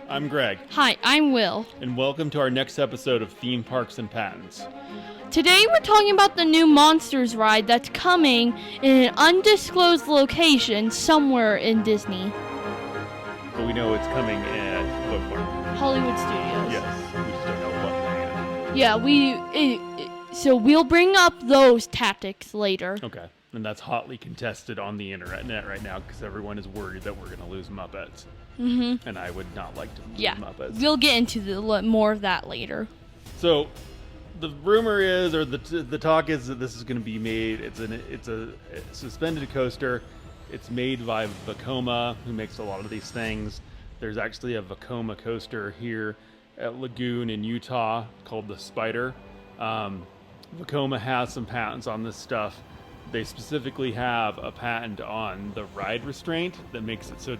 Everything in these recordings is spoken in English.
I'm Greg. Hi, I'm Will. And welcome to our next episode of Theme Parks and Patents. Today we're talking about the new Monsters ride that's coming in an undisclosed location somewhere in Disney. But we know it's coming at what park? Hollywood Studios. Yes, we just don't know what land. Yeah, so we'll bring up those tactics later. Okay, and that's hotly contested on the internet right now because everyone is worried that we're going to lose Muppets. Mm-hmm. And I would not like to lose Muppets. We'll get into more of that later. So, the rumor is, or the talk is that this is going to be made. It's a suspended coaster. It's made by Vekoma, who makes a lot of these things. There's actually a Vekoma coaster here at Lagoon in Utah called the Spider. Vekoma has some patents on this stuff. They specifically have a patent on the ride restraint that makes it so it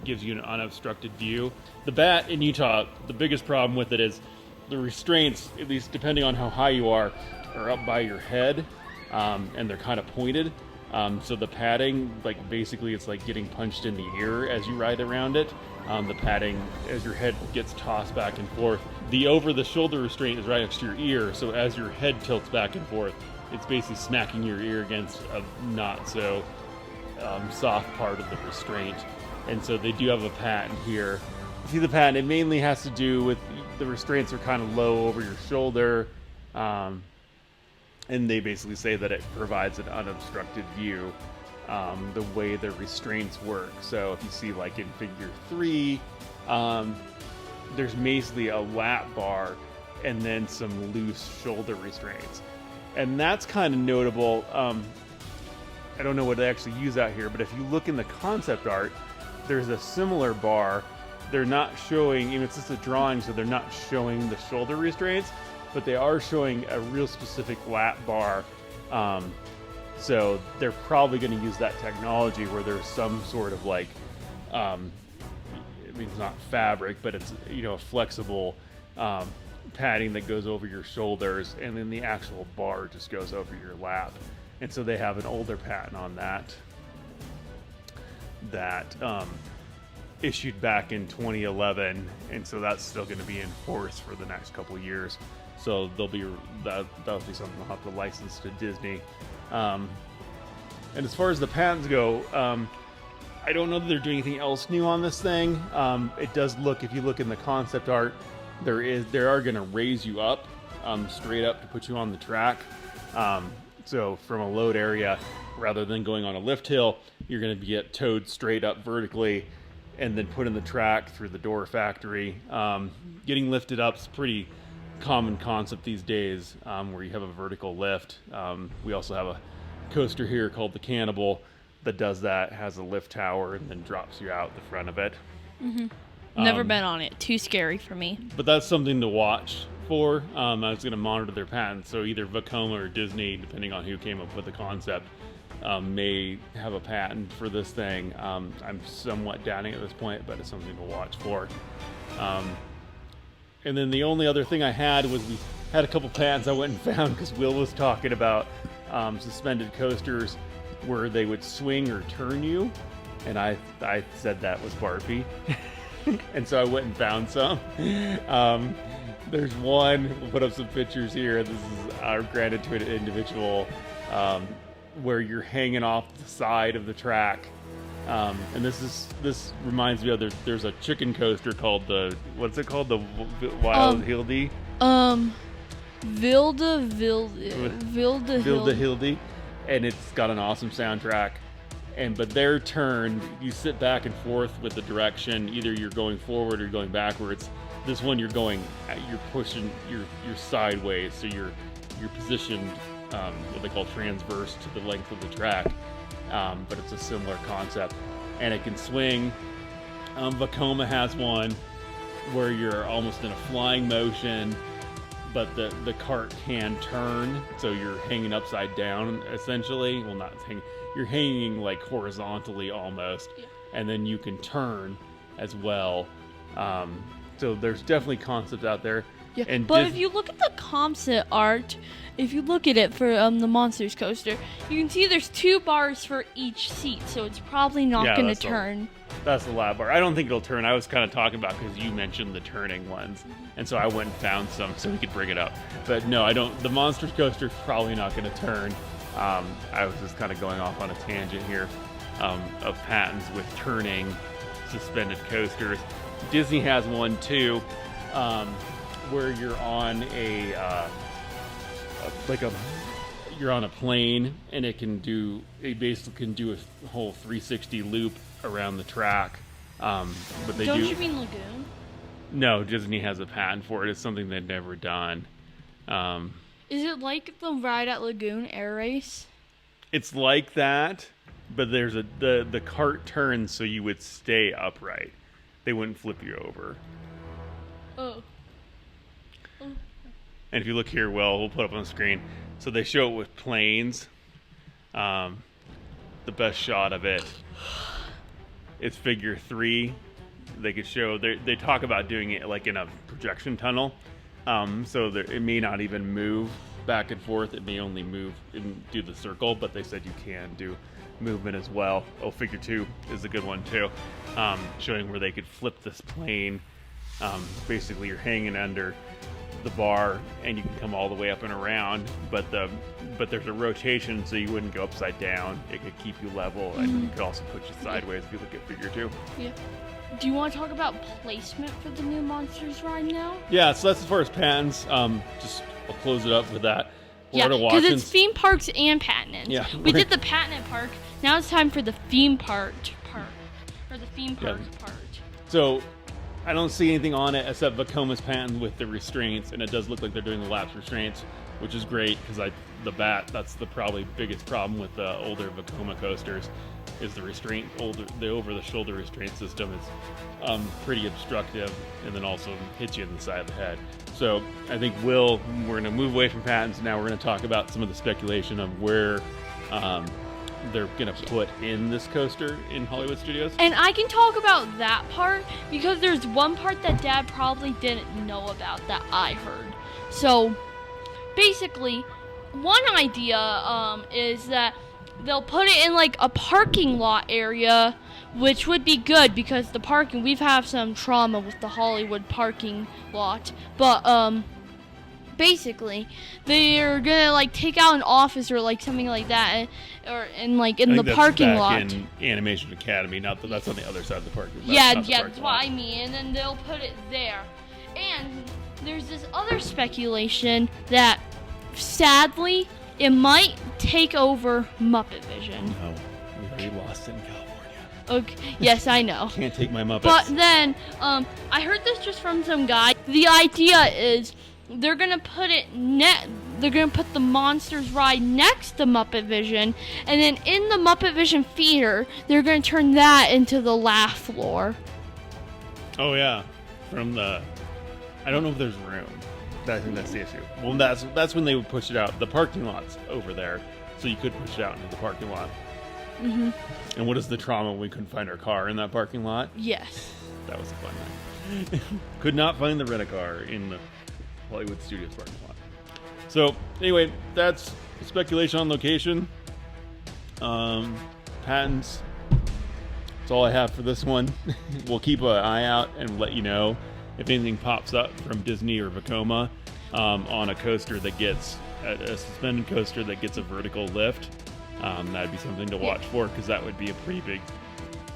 gives you an unobstructed view. The bat in Utah, the biggest problem with it is the restraints, at least depending on how high you are up by your head, and they're kind of pointed. So the padding, basically it's like getting punched in the ear as you ride around it. The padding, as your head gets tossed back and forth. The over-the-shoulder restraint is right next to your ear, so as your head tilts back and forth, it's basically smacking your ear against a not so soft part of the restraint. And so they do have a patent here. See the patent, it mainly has to do with the restraints are kind of low over your shoulder. And they basically say that it provides an unobstructed view, the way the restraints work. So if you see like in figure 3, there's basically a lap bar and then some loose shoulder restraints. And that's kind of notable. I don't know what they actually use out here, but if you look in the concept art, there's a similar bar. They're not showing, it's just a drawing, so they're not showing the shoulder restraints, but they are showing a real specific lap bar. So they're probably going to use that technology where there's some sort of it's not fabric, but it's, a flexible padding that goes over your shoulders, and then the actual bar just goes over your lap. And so they have an older patent on that issued back in 2011, and so that's still going to be enforced for the next couple of years. So that'll be something they'll have to license to Disney. And as far as the patents go, I don't know that they're doing anything else new on this thing. It does look, if you look in the concept art, they are going to raise you up straight up to put you on the track. So from a load area, rather than going on a lift hill, you're going to get towed straight up vertically and then put in the track through the door factory. Getting lifted up is a pretty common concept these days, where you have a vertical lift. We also have a coaster here called the Cannibal that does that, has a lift tower, and then drops you out the front of it. Mm-hmm. Never been on it. Too scary for me. But that's something to watch for. I was going to monitor their patents. So either Vekoma or Disney, depending on who came up with the concept, may have a patent for this thing. I'm somewhat doubting at this point, but it's something to watch for. And then the only other thing I had was we had a couple patents I went and found because Will was talking about suspended coasters where they would swing or turn you. And I said that was Barbie. And so I went and found some. There's one, we'll put up some pictures here. This is granted to an individual, where you're hanging off the side of the track. And this reminds me of there's a chicken coaster called what's it called? The Wild Hildy? Vilda Hildy. And it's got an awesome soundtrack. But their turn, you sit back and forth with the direction. Either you're going forward or going backwards. This one you're pushing, you're sideways, so you're positioned what they call transverse to the length of the track. But it's a similar concept, and it can swing. Vekoma has one where you're almost in a flying motion, but the cart can turn, so you're hanging upside down essentially. Well, not hanging. You're hanging like horizontally almost, and then you can turn as well. So there's definitely concepts out there. Yeah, And but if you look at the concept art, if you look at it for the Monsters coaster, you can see there's 2 bars for each seat, so it's probably not Yeah, going to that's turn. That's the lab bar. I don't think it'll turn. I was kind of talking about because you mentioned the turning ones, and so I went and found some so we could bring it up. But no, I don't. The Monsters coaster is probably not going to turn. I was just kind of going off on a tangent here of patents with turning suspended coasters. Disney has one too, where you're on you're on a plane, and it basically can do a whole 360 loop around the track. But they Don't do. you mean Lagoon? No, Disney has a patent for it. It's something they've never done. Is it like the ride at Lagoon Air Race? It's like that, but there's the cart turns so you would stay upright. They wouldn't flip you over. Oh. And if you look here, we'll put up on the screen. So they show it with planes. The best shot of it is figure 3. They could show, they talk about doing it like in a projection tunnel. So it may not even move back and forth. It may only move and do the circle, but they said you can do movement as well. Oh, figure 2 is a good one too. Showing where they could flip this plane. Basically, you're hanging under the bar and you can come all the way up and around, but there's a rotation so you wouldn't go upside down. It could keep you level, and it could also put you sideways if you look at figure 2. Yeah. Do you want to talk about placement for the new Monsters ride now? Yeah, so that's as far as patents. Just I'll close it up with that. Yeah, because it's theme parks and patent. Yeah, we did the patent park. Now it's time for the theme park or the theme park part. So I don't see anything on it except Vekoma's patent with the restraints, and it does look like they're doing the lapse restraints, which is great because that's the probably biggest problem with the older Vekoma coasters is the over-the-shoulder restraint system is pretty obstructive, and then also hits you in the side of the head. So I think we're going to move away from patents. Now we're going to talk about some of the speculation of where they're going to put in this coaster in Hollywood Studios. And I can talk about that part because there's one part that Dad probably didn't know about that I heard. So basically, one idea is that they'll put it in like a parking lot area, which would be good because we've had some trauma with the Hollywood parking lot. But basically, they're gonna like take out an office or like something like that, or in the parking lot. In Animation Academy, not that's on the other side of the parking lot. Yeah, that's what I mean. And then they'll put it there. And there's this other speculation that sadly it might take over Muppet Vision. No, we already lost it in California. Okay, yes, I know. Can't take my Muppets. But then, I heard this just from some guy. The idea is they're gonna put the Monsters ride next to Muppet Vision, and then in the Muppet Vision theater, they're gonna turn that into the laugh floor. Oh yeah, I don't know if there's room. I think that's the issue. Well, that's when they would push it out. The parking lot's over there, so you could push it out into the parking lot. Mm-hmm. And what is the trauma when we couldn't find our car in that parking lot? Yes. That was a fun night. Could not find the rent-a-car in the Hollywood Studios parking lot. So, anyway, that's speculation on location. Patents. That's all I have for this one. We'll keep an eye out and let you know if anything pops up from Disney or Vekoma on a coaster that gets a suspended coaster that gets a vertical lift. That'd be something to watch for because that would be a pretty big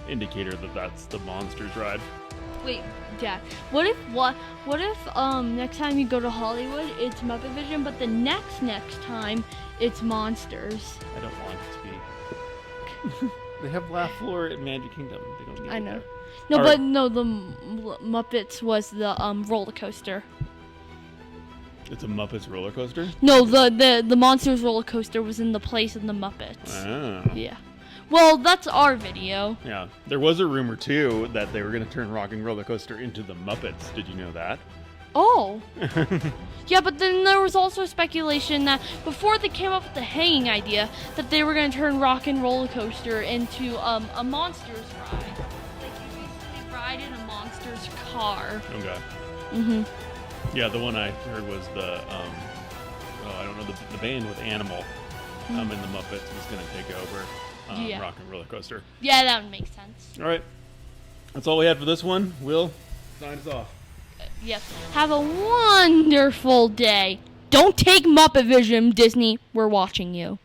indicator that that's the Monsters ride. Wait, Dad. What if next time you go to Hollywood it's Muppet Vision, but the next time it's Monsters? I don't want it to be. They have Laugh Floor at Magic Kingdom. They don't need I it know. there. No, All but right. no, the Muppets was the roller coaster. It's a Muppets roller coaster? No, the Monsters roller coaster was in the place of the Muppets. Oh. Yeah. Well, that's our video. Yeah. There was a rumor, too, that they were going to turn Rocking Roller Coaster into the Muppets. Did you know that? Oh. Yeah, but then there was also speculation that before they came up with the hanging idea, that they were going to turn Rockin' Roller Coaster into a Monsters ride. Like you basically ride in a Monsters car. Okay. Mhm. Yeah, the one I heard was the I don't know, the band with Animal in the Muppets was going to take over Yeah. Rock and Roller Coaster. Yeah, that would make sense. All right, that's all we had for this one. Will, sign us off. Yes. Have a wonderful day. Don't take Muppet Vision, Disney. We're watching you.